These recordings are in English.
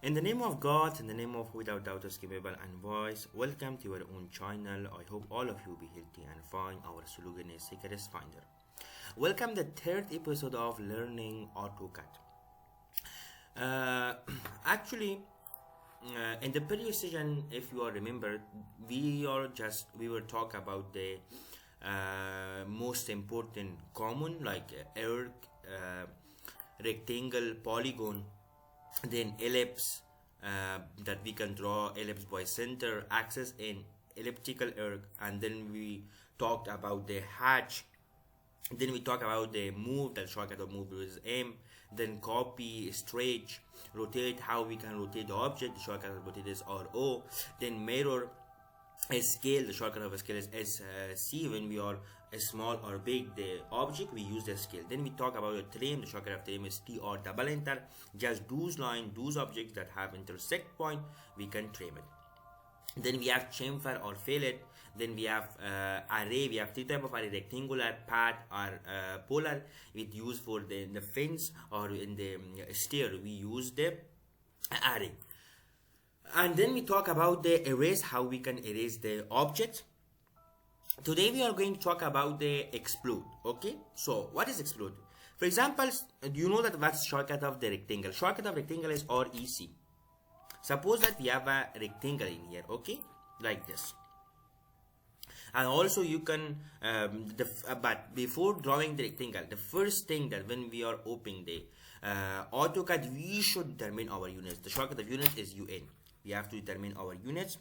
In the name of God, in the name of without doubt is capable and voice, welcome to your own channel. I hope all of you be healthy and fine. Our slogan is Secrets Finder. Welcome the third episode of Learning AutoCad. Actually, in the previous session, if you all remember, we were talk about the most important common like arc, rectangle, polygon, then ellipse, that we can draw ellipse by center, axis in elliptical arc, and then we talked about the hatch. Then we talk about the move, the shortcut of move is M. Then copy, stretch, rotate, how we can rotate the object. The shortcut of rotate is RO. Then mirror, scale, the shortcut of scale is SC. When we are small or big the object, we use the scale. Then we talk about the trim, the shortcut of trim is T or double enter. Just those line, those objects that have intersect point, we can trim it. Then we have chamfer or fillet. Then we have array. We have three type of array: rectangular, pad, or polar. It used for the fence or in the stair. We use the array. And then we talk about the erase, how we can erase the object. Today we are going to talk about the explode. Okay, so what is explode? For example, you know that what's shortcut of the rectangle? Shortcut of rectangle is REC. Suppose that we have a rectangle in here, okay, like this. And also you can but before drawing the rectangle, the first thing that when we are opening the AutoCAD, we should determine our units. The shortcut of unit is UN. We have to determine our units.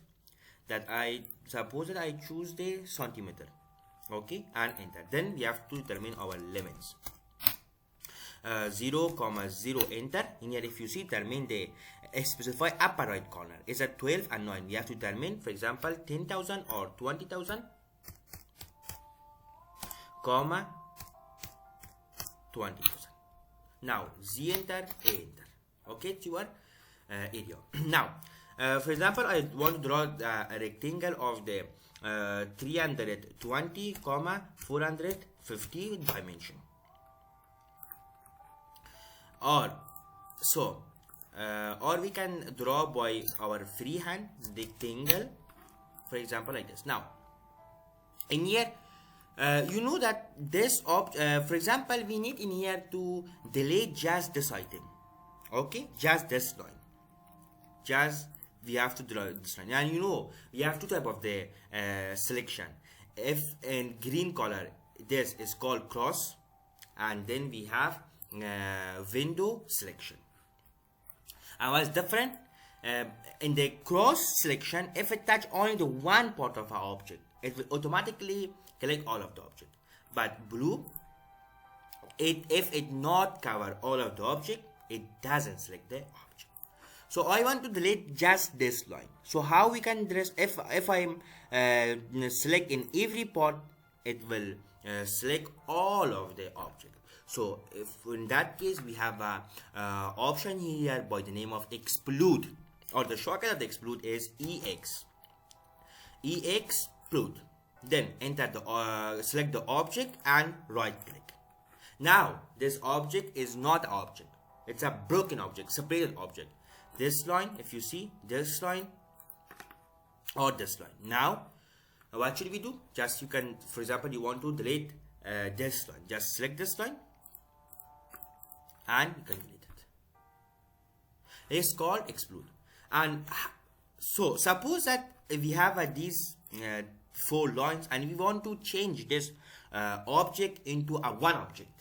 That I suppose that I choose the centimeter, okay, and enter. Then we have to determine our limits. 0, 0, enter. In here, if you see, determine the specify upper right corner is at 12 and 9. We have to determine, for example, 10,000 or 20,000, comma 20,000. Now Z enter, A enter. Okay, it's your area. Now, for example, I want to draw a rectangle of the 320, 450 dimension. Or we can draw by our freehand rectangle, for example, like this. Now, in here, you know that this for example, we need in here to delete just this item, okay, just this line, just we have to draw this line. And you know we have two type of the selection. If in green color, this is called cross, and then we have window selection. And what's different in the cross selection, if it touch only the one part of our object, it will automatically select all of the object. But blue, if it not cover all of the object, it doesn't select the object. So I want to delete just this line. So how we can dress, if I'm select in every part, it will select all of the object. So if in that case we have a option here by the name of exclude, or the shortcut of the exclude is EX. Exclude. Then enter the select the object and right click. Now this object is not object. It's a broken object, separated object. This line, if you see this line or this line. Now what should we do? Just you can, for example, you want to delete this line. Just select this line and you can delete it. It's called exclude. And so suppose that we have these 4 lines and we want to change this object into a one object.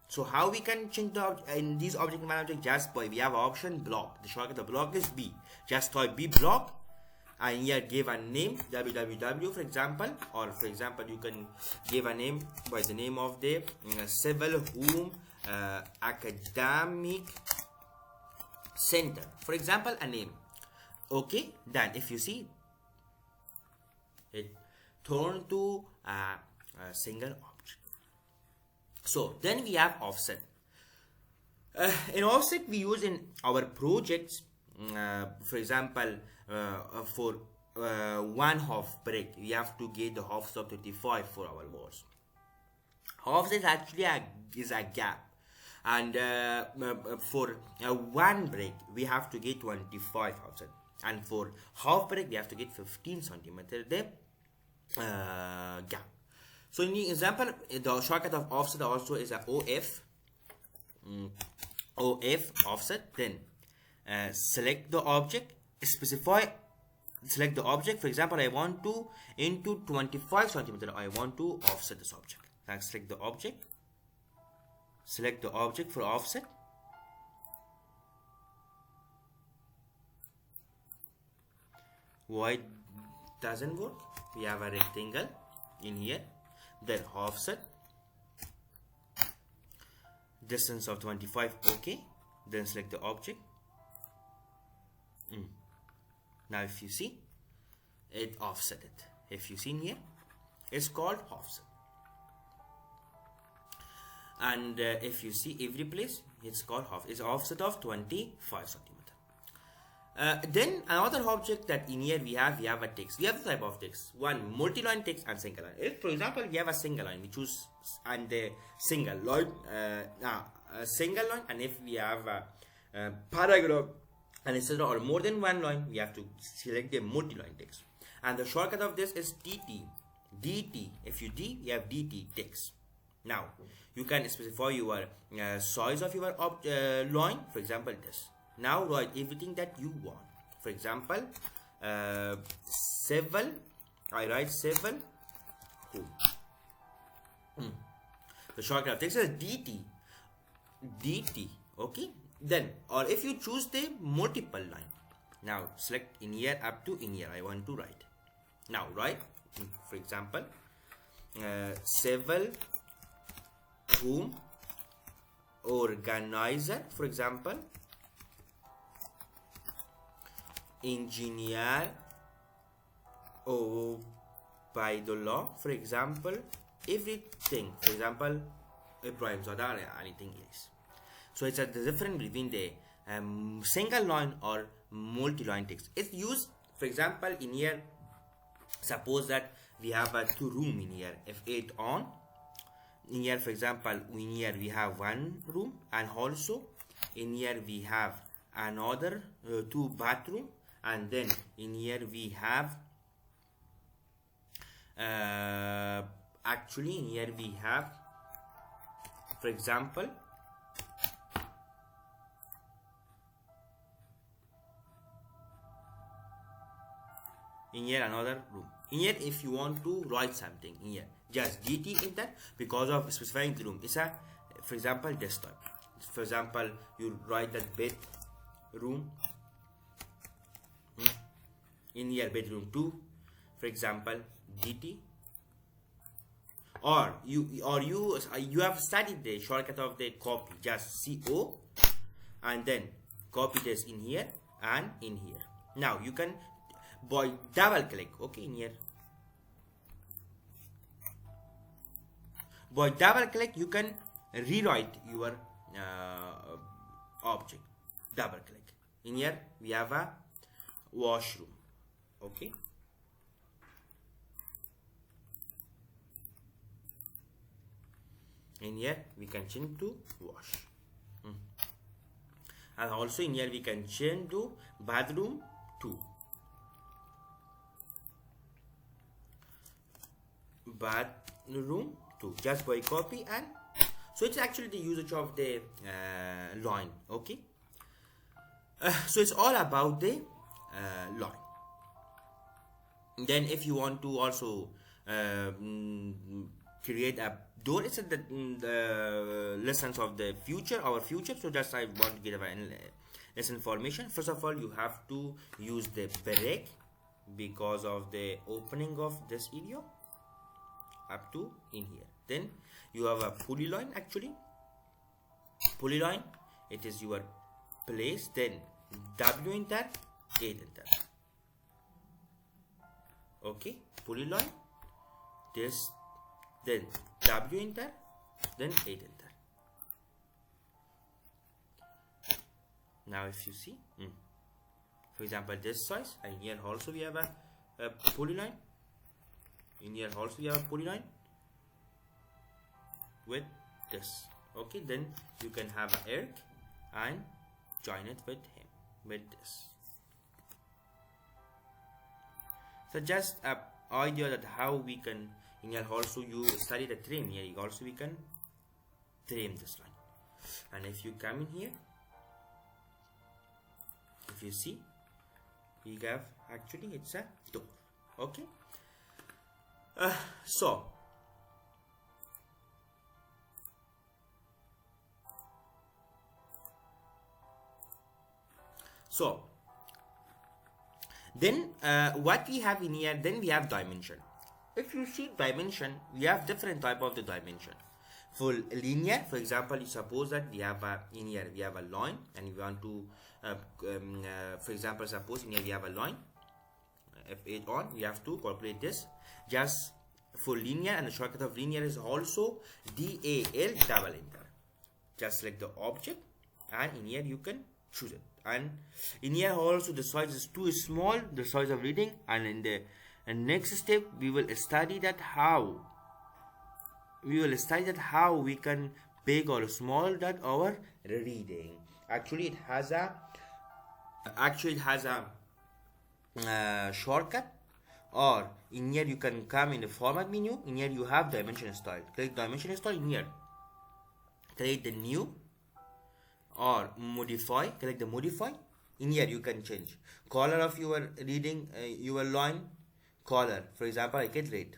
So how we can change the in these object in one object? Just by we have option block. The shortcut of the block is B. Just type B block and here give a name www, for example, or for example you can give a name by the name of the civil home academic center, for example, a name. Okay, then if you see it turn to a single object. So then we have offset. In offset we use in our projects, for example, for 1/2 brick we have to get the offset of 35 for our walls. Offset actually is a gap. and for one break we have to get 25 offset, and for half break we have to get 15 centimeter the gap. So in the example, the shortcut of offset also is a OF offset. Then select the object, select the object. For example, I want to into 25 centimeter, I want to offset this object. Now select the object for offset. Why doesn't work? We have a rectangle in here, then offset distance of 25. Okay, then select the object. Now if you see, it offset it. If you see in here, it's called offset. And if you see every place, it's called it's offset of 25 centimeter. Then another object that in here we have a text. We have two type of text. One multi-line text and single line. If for example we have a single line, we choose and the single line, a single line, and if we have a paragraph and instead of or more than one line, we have to select the multi-line text. And the shortcut of this is DT. If you you have DT text. Now you can specify your size of your line. For example, this. Now write everything that you want. For example, civil. I write civil home. The shortcut of text is DT. Okay. Then, or if you choose the multiple line. Now select in here up to in here. I want to write. Now write. For example, civil home organizer. For example, engineer Obaidullah. For example, everything. For example, Ibrahimzada or anything else. So it's the difference between the single line or multi-line text. It's used, for example, in here. Suppose that we have a two room in here. F8 on. In here, for example, in here we have one room, and also in here we have another two bathroom, and then in here we have actually in here we have, for example, in here another room. In here, if you want to write something in here, just DT in that because of specifying the room. It's a, for example, desktop. For example, you write that bedroom. In here, bedroom 2. For example, DT. Or you have studied the shortcut of the copy. Just CO, and then copy this in here and in here. Now you can by double click. Okay, in here. By double click, you can rewrite your object. Double click. In here, we have a washroom. Okay. In here, we can change to wash. And also in here, we can change to bathroom 2. Bathroom 2, just by copy, and so it's actually the usage of the line. Okay, so it's all about the line. Then if you want to also create a door, it's the lessons of the future, our future. So just I want to give this information. First of all, you have to use the break because of the opening of this video up to in here. Then you have a polyline. Actually, polyline, it is your place. Then W enter, 8 enter. Okay, polyline, this, then W enter, then 8 enter. Now if you see, for example, this size, and here also we have a polyline. In here also we have a polyline with this. Okay, then you can have an arc and join it with him with this. So just a idea that how we can, in here also you study the trim here, also we can trim this line. And if you come in here, if you see, we have actually it's a door. Okay, so then what we have in here, then we have dimension. If you see dimension, we have different type of the dimension. For linear, for example, you suppose that we have a, in here we have a line and we want to for example, suppose in here we have a line F8 on, we have to calculate this. Just for linear, and the shortcut of linear is also DAL double enter. Just select the object and in here you can choose it. And in here also the size is too small, the size of reading, and in the next step we will study that how we can big or small that our reading. Actually it has a shortcut, or in here you can come in the format menu. In here you have dimension style. Click dimension style. In here create the new or modify. Click the modify. In here you can change color of your reading, your line color. For example, I get red.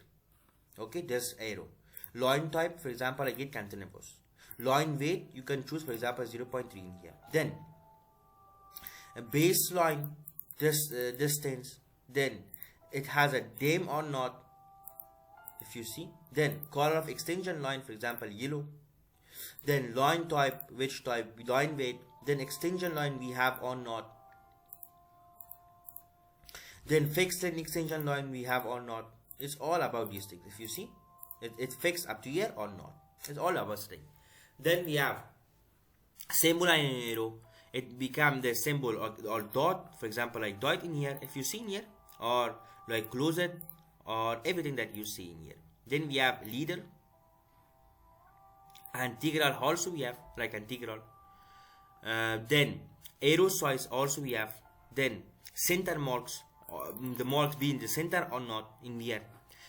Okay, this arrow. Line type, for example, I get continuous. Line weight you can choose, for example, 0.3 in here. Then a baseline distance, then it has a dim or not, if you see. Then color of extension line, for example, yellow. Then line type, which type, line weight. Then extension line we have or not. Then fixed and extension line we have or not. It's all about these things. If you see, it's fixed up to here or not. It's all about things. Then we have symbol and arrow. It become the symbol or dot. For example, like dot in here. If you see in here, or like close it, or everything that you see in here. Then we have leader. Integral also we have, like integral. Then arrow size also we have. Then center marks, the marks be in the center or not in here.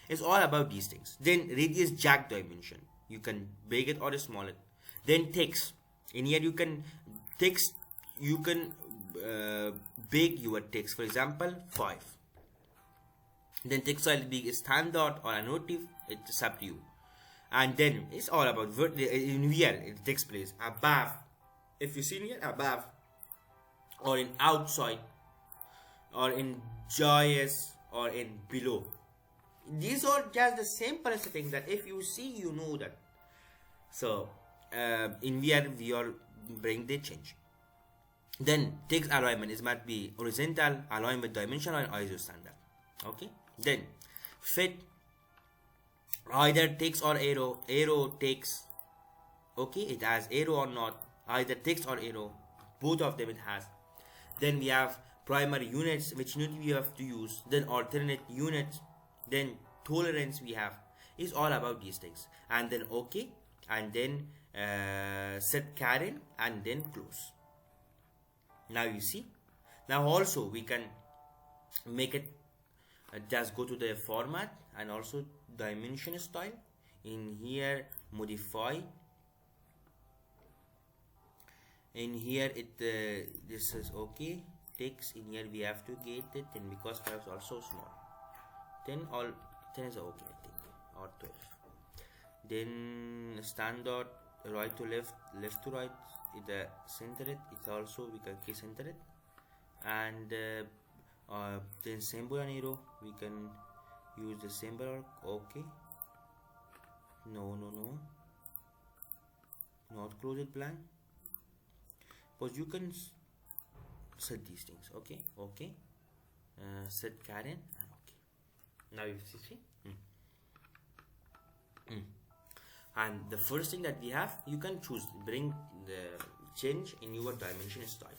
It's all about these things. Then radius jagged dimension, you can big it or small it. Then text, in here you can text, you can big your text, for example 5. Then text style be standard or annotative, it's up to you. And then it's all about in here it takes place above. If you see in here above, or in outside, or in joyous, or in below. These are just the simplest things that if you see, you know that. So in here we are bring the change. Then text alignment is might be horizontal, align with dimensional and ISO standard. Okay. Then fit, either text or arrow. Arrow text. Okay, it has arrow or not. Either text or arrow, both of them it has. Then we have primary units, which unit we have to use. Then alternate units. Then tolerance we have. Is all about these things. And then okay, and then set Karen, and then close. Now you see. Now also we can make it just go to the format and also dimension style. In here modify. In here it this is okay. Text in here we have to get it, and because 5 is also small. Then all 10 is okay, I think, or 12. Then standard right to left, left to right. It center it. It's also we can key center it, and then symbol and arrow we can use the symbol. Okay. No, not close it blank. But you can set these things. Okay. Set Karen and okay. Now you see. And the first thing that we have, you can choose bring the change in your dimension style.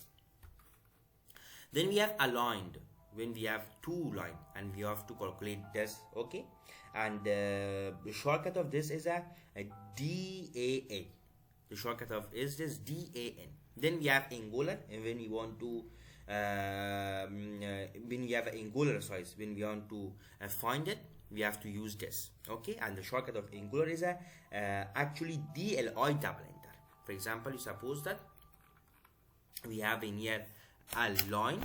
Then we have aligned, when we have two line and we have to calculate this. Okay. And the shortcut of this is a DAA. The shortcut of is this DAN. Then we have angular, and when we want to when we have an angular size, when we want to find it, we have to use this. Okay, and the shortcut of angular is a actually DLI double enter. For example, you suppose that we have in here a line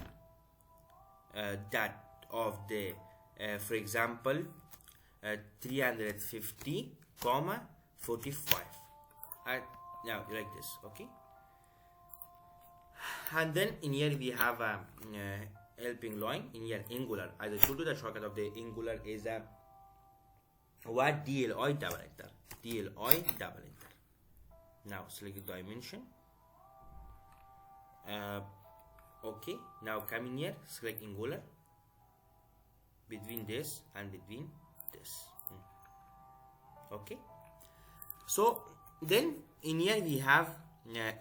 that of the for example 350 comma 45 now like this. Okay, and then in here we have a helping line in here angular. As I told you, the shortcut of the angular is a what DLI double enter. DLI double enter. Now select the dimension. Okay, now come in here, select angular between this and between this. Okay, so then in here we have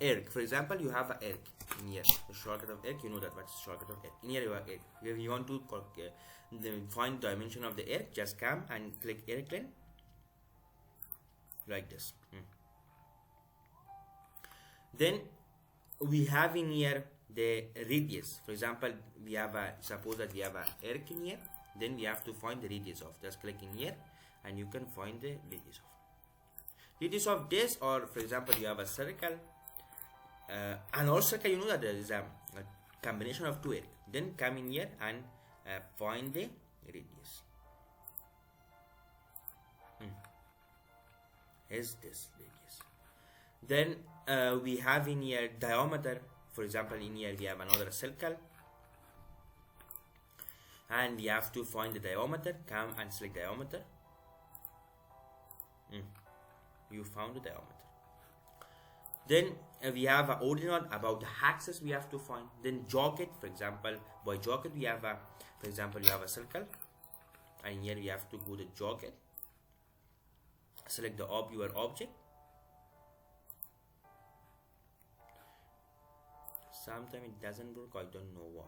arc. For example, you have an arc in here, the shortcut of arc. You know that what's the shortcut of arc. In here you have arc. If you want to find dimension of the arc, just come and click arc length like this. Then we have in here the radius. For example, we have a, suppose that we have a arc in here, then we have to find the radius of. Just click in here and you can find the radius of this. Or for example, you have a circle, and also circle, you know that there is a combination of two arcs. Then come in here and find the radius. Is this radius? Then we have in here diameter. For example, in here we have another circle and we have to find the diameter. Come and select diameter. You found the diameter. Then we have an ordinate about the axis we have to find. Then jogged, for example, by jogged we have a, for example, you have a circle and here we have to go to jogged. Select the your object. Sometimes it doesn't work, I don't know why.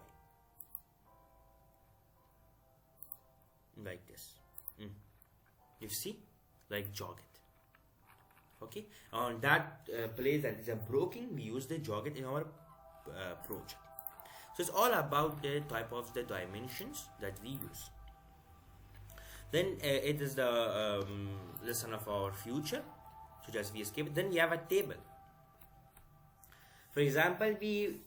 Like this. You see, like jogged. Okay, on that place that is a broken, we use the jogged in our project. So it's all about the type of the dimensions that we use. Then it is the lesson of our future. So just we escape. Then we have a table. For example, we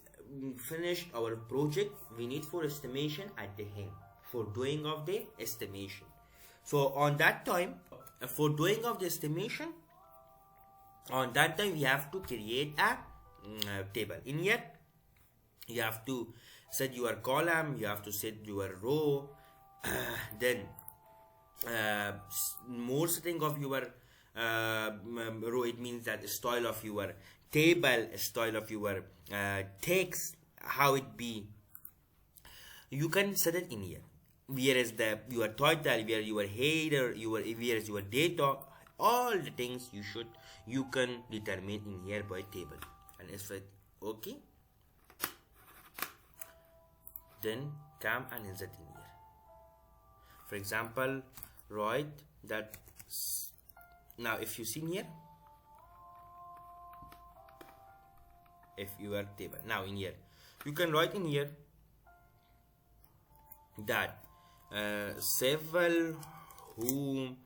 finished our project. We need for estimation at the end for doing of the estimation. So on that time, for doing of the estimation, on that time we have to create a table. In here, you have to set your column. You have to set your row. Then more setting of your row. It means that the style of your table, style of your text, how it be, you can set it in here. Where is the your title, where your header, where is your data, all the things you can determine in here by table. And it's like okay, then come and insert in here. For example, write that. Now if you see here, if you are table, now in here you can write in here that several home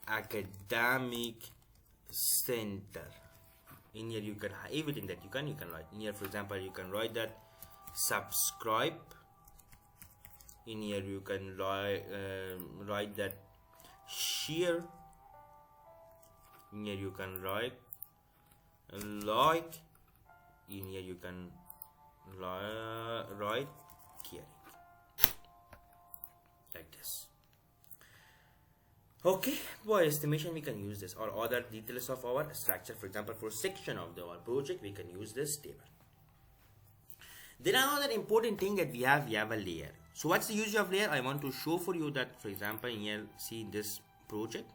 academic center. In here you can everything that you can write in here. For example, you can write that subscribe. In here you can write that share. In here you can write like. In here you can write caring, like this. Okay, for estimation we can use this, or other details of our structure. For example, for section of our project we can use this table. Then another important thing that we have a layer. So what's the use of layer? I want to show for you that, for example, in here, see this project.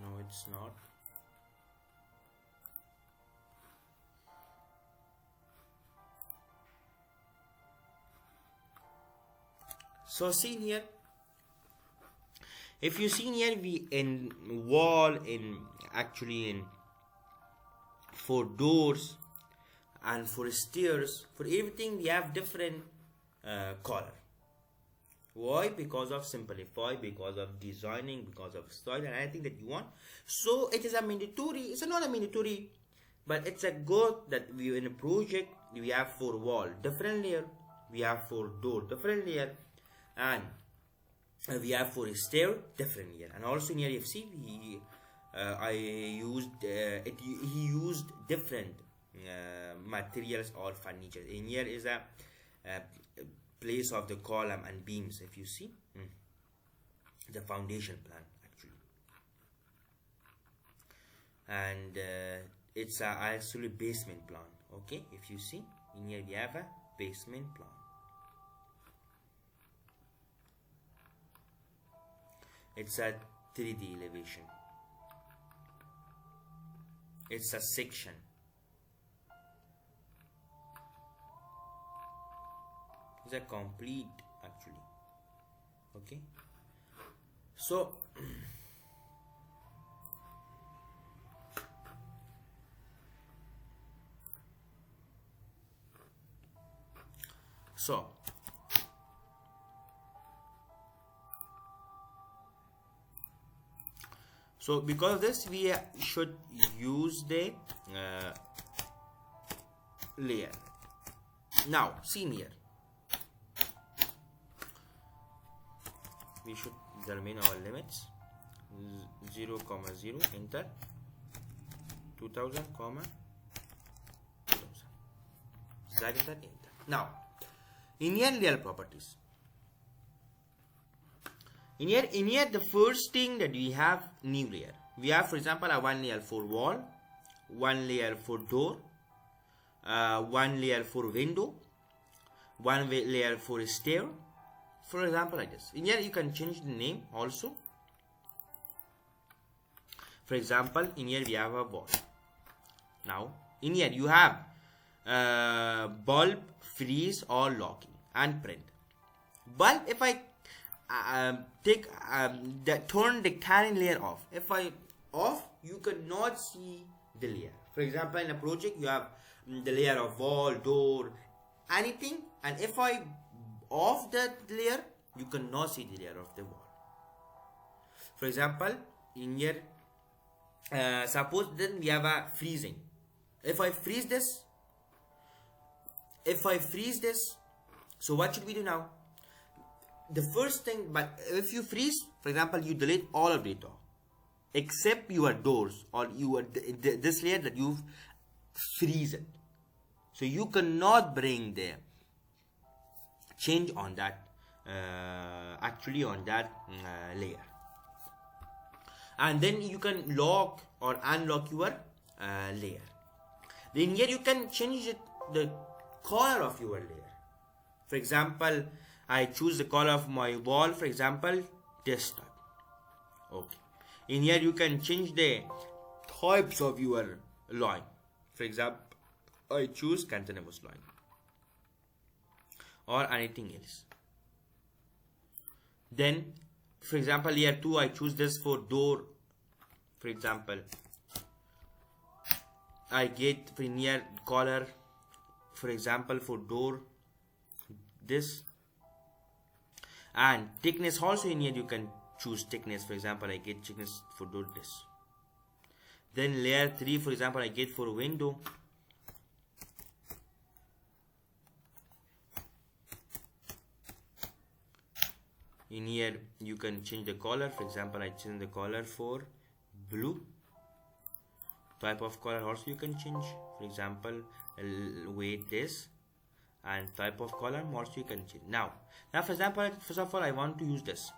No, it's not. So see here, if you see here, we in wall, in actually in for doors and for stairs, for everything we have different color. Why? Because of simplify, because of designing, because of style and anything that you want. So it is a mandatory, it's not a mandatory, but it's a good that we in a project we have for wall different layer, we have for door different layer, and we have for stair different layer. And also in here you see he he used different materials or furniture. In here is a place of the column and beams. If you see the foundation plan actually, and it's actually basement plan. Okay, if you see in here we have a basement plan. It's a 3D elevation, it's a section. It's a complete actually. Okay, so so because of this we should use the layer. Now see here, we should determine our limits. 0, 0, enter 2000, 2000, drag enter, enter. Now in here layer properties, in here the first thing that we have new layer. We have for example a one layer for wall, one layer for door, one layer for window, one layer for stair. For example like this. In here you can change the name also. For example in here we have a wall. Now in here you have bulb, freeze or locking and print. Bulb, if I turn the carrying layer off, if I off, you cannot see the layer. For example in a project you have the layer of wall, door, anything, and if I off that layer, you cannot see the layer of the wall. For example in here suppose then we have a freezing. If I freeze this, so what should we do now? The first thing, but if you freeze, for example you delete all of data except your doors or your this layer that you've freeze it, so you cannot bring the change on that actually on that layer, and then you can lock or unlock your layer. Then here you can change it, the color of your layer. For example I choose the color of my wall, for example desktop. Okay, in here you can change the types of your line. For example I choose continuous line or anything else. Then for example here 2 I choose this for door. For example I get for near color, for example for door this, and thickness also in here you can choose thickness. For example I get thickness for door this. Then layer 3 for example I get for window. In here you can change the color. For example I change the color for blue. Type of color also you can change. For example weight this, and type of color also you can change. Now for example first of all I want to use this.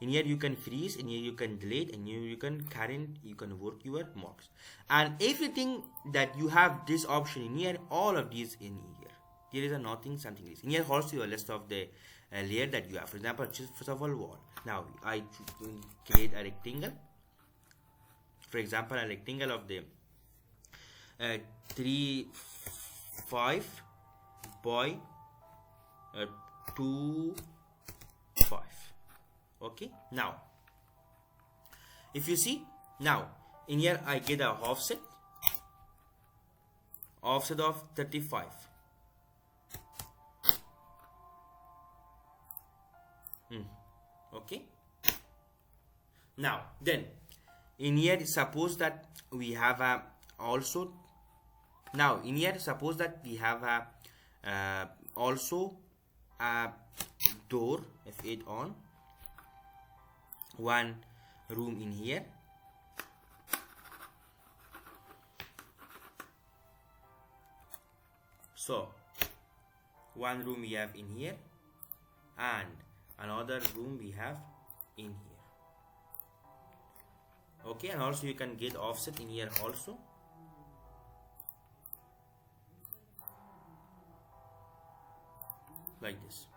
In here you can freeze, in here you can delete, and here you can current, you can work your marks and everything that you have this option in here. All of these in here, there is a nothing something is in here. Also a list of the layer that you have. For example just first of all wall. Now I create a rectangle. For example a rectangle of the 3, 5 by 2, Okay, now if you see, now in here I get a offset of 35. Okay, now then in here suppose that we have a also, now in here suppose that we have a also a door F8 on, one room in here, so one room we have in here and another room we have in here. Okay, and also you can get offset in here also. Like this.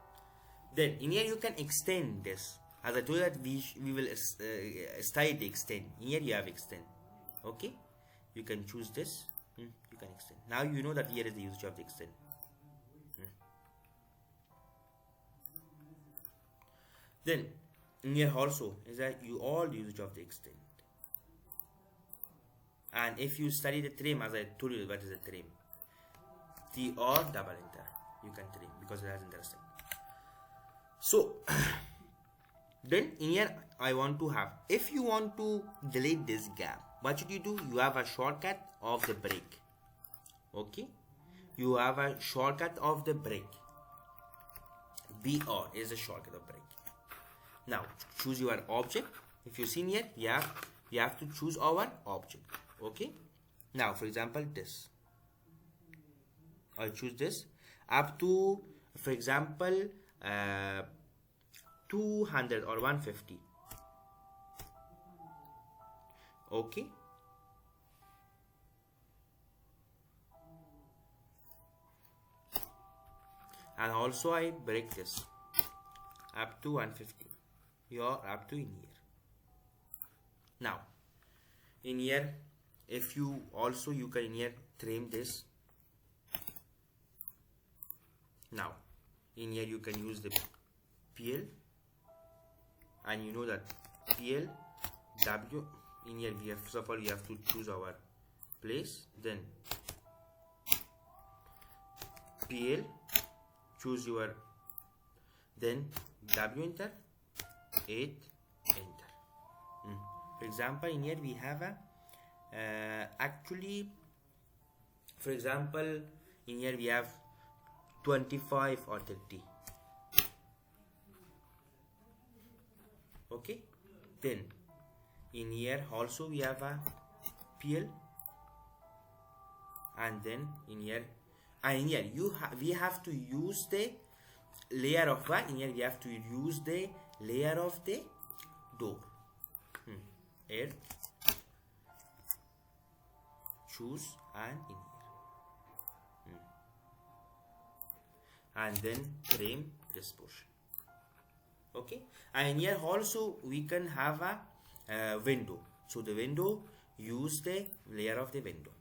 Then in here you can extend this. As I told you that we will style the extend. In here you have extend. Okay, you can choose this. You can extend. Now you know that here is the usage of the extend. Then in here also is that you all usage of the extend. And if you study the trim, as I told you, what is the trim? T or double enter. You can trim because it has interesting. So then in here I want to have, if you want to delete this gap, what should you do? You have a shortcut of the break. Okay, you have a shortcut of the break. BR is a shortcut of break. Now choose your object. If you see here, you have to choose our object. Okay, now for example this, I'll choose this up to, for example 200 or 150. Okay, and also I break this up to 150. You are up to in here. Now in here, if you also, you can in here trim this. Now in here you can use the PL, and you know that PL W. In here we have, first of all you have to choose our place, then PL, choose your, then W enter, 8 enter. For example in here we have a actually, for example in here we have 25 or 30. Okay, then in here also we have a PL, and then in here, and in here we have to use the layer of what? In here we have to use the layer of the door. Air, choose, and in here, and then trim this portion. Okay, and here also we can have a window. So the window, use the layer of the window.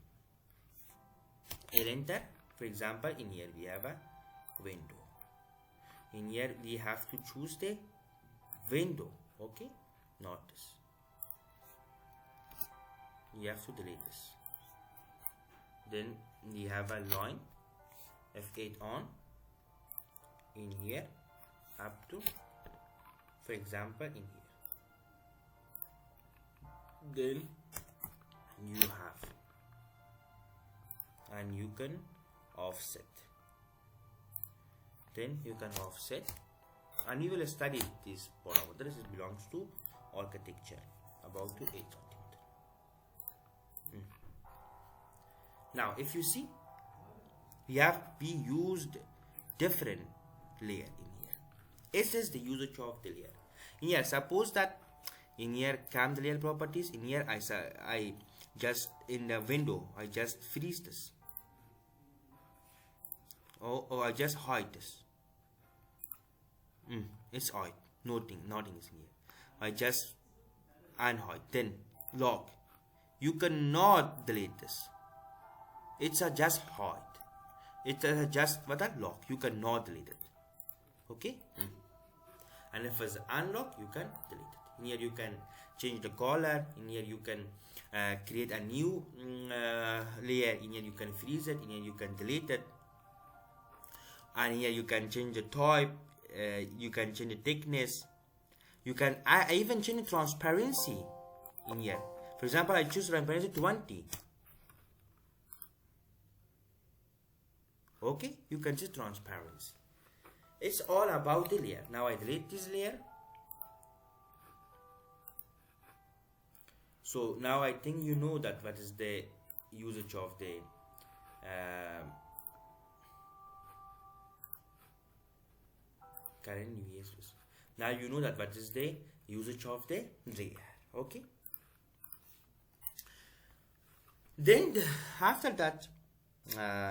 Enter. For example in here we have a window. In here we have to choose the window. Okay, not this. You have to delete this. Then we have a line, F8 on, in here up to, for example in here. Then you have, and you can offset. Then you can offset, and you will study this parameter. This belongs to architecture, about to 8 cm. Now if you see, we used different layer in here. This is the usage of the layer. In here, suppose that in here come the layer properties. In here I just, in the window I just freeze this, or I just hide this. It's hide, nothing is in here. I just unhide, then lock. You cannot delete this. It's a just hide. It's a just what a lock. You cannot delete it. Okay. and if it's unlocked, you can delete it. In here you can change the color. In here you can create a new layer. In here you can freeze it. In here you can delete it, and here you can change the type. You can change the thickness. You can I even change the transparency in here. For example, I choose transparency 20. Okay, you can choose transparency. It's all about the layer. Now I delete this layer. So now I think you know that what is the usage of the current UES. Now you know that what is the usage of the layer. Okay. Then after that,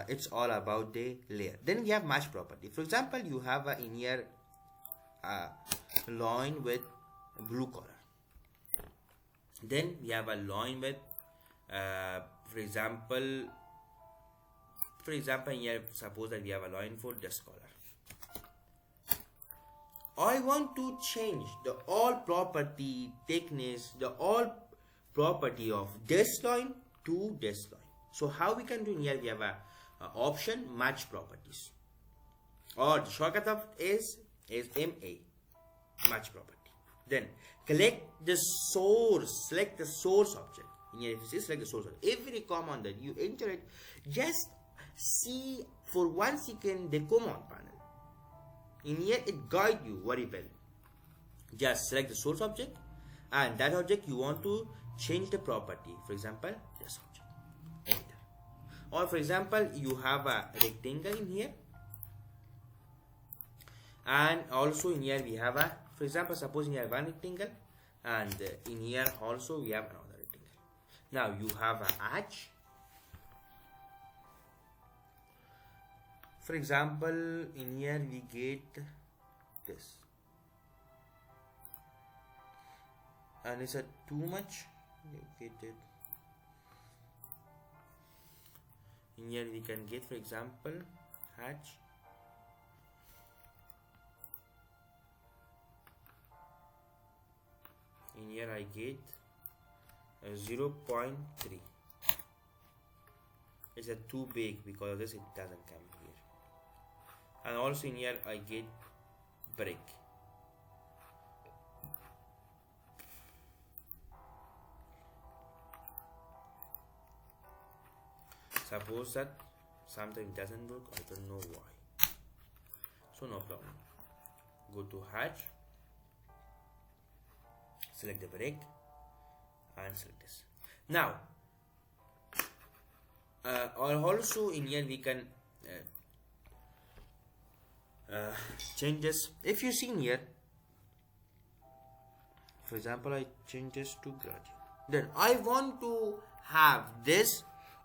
it's all about the layer. Then we have match property. For example, you have in here line with blue color. Then we have a line with for example here, suppose that we have a line for this color. I want to change the all property thickness, the all property of this line to this line. So how we can do here? We have a option match properties, or the shortcut of is MA, match property. Then select the source object. In here, if you see, select the source object. Every command that you enter it, just see for 1 second the command panel. In here it guide you very well. Just select the source object, and that object you want to change the property. For example, this object. Enter. Or for example, you have a rectangle in here, and also in here we have a, for example, suppose in here one rectangle, and in here also we have another rectangle. Now you have a edge. For example, in here we get this, and is it too much? Get it. In here we can get, for example, hatch. In here I get 0.3. It's a too big, because of this it doesn't come here. And also in here I get break. Suppose that sometimes it doesn't work, I don't know why. So no problem. Go to hatch, select the break, and select this. Now also in here we can change this. If you see in here, for example, I change this to gradient. Then I want to have this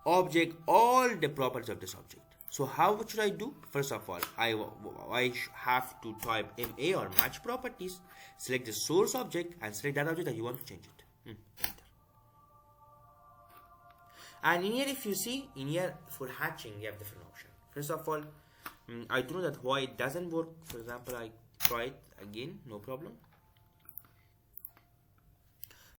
object, all the properties of this object. So how should I do? First of all, I have to type MA or match properties, select the source object, and select that object that you want to change it. Enter. And in here, if you see, in here for hatching, you have different options. First of all, I don't know that why it doesn't work. For example, I try it again, no problem.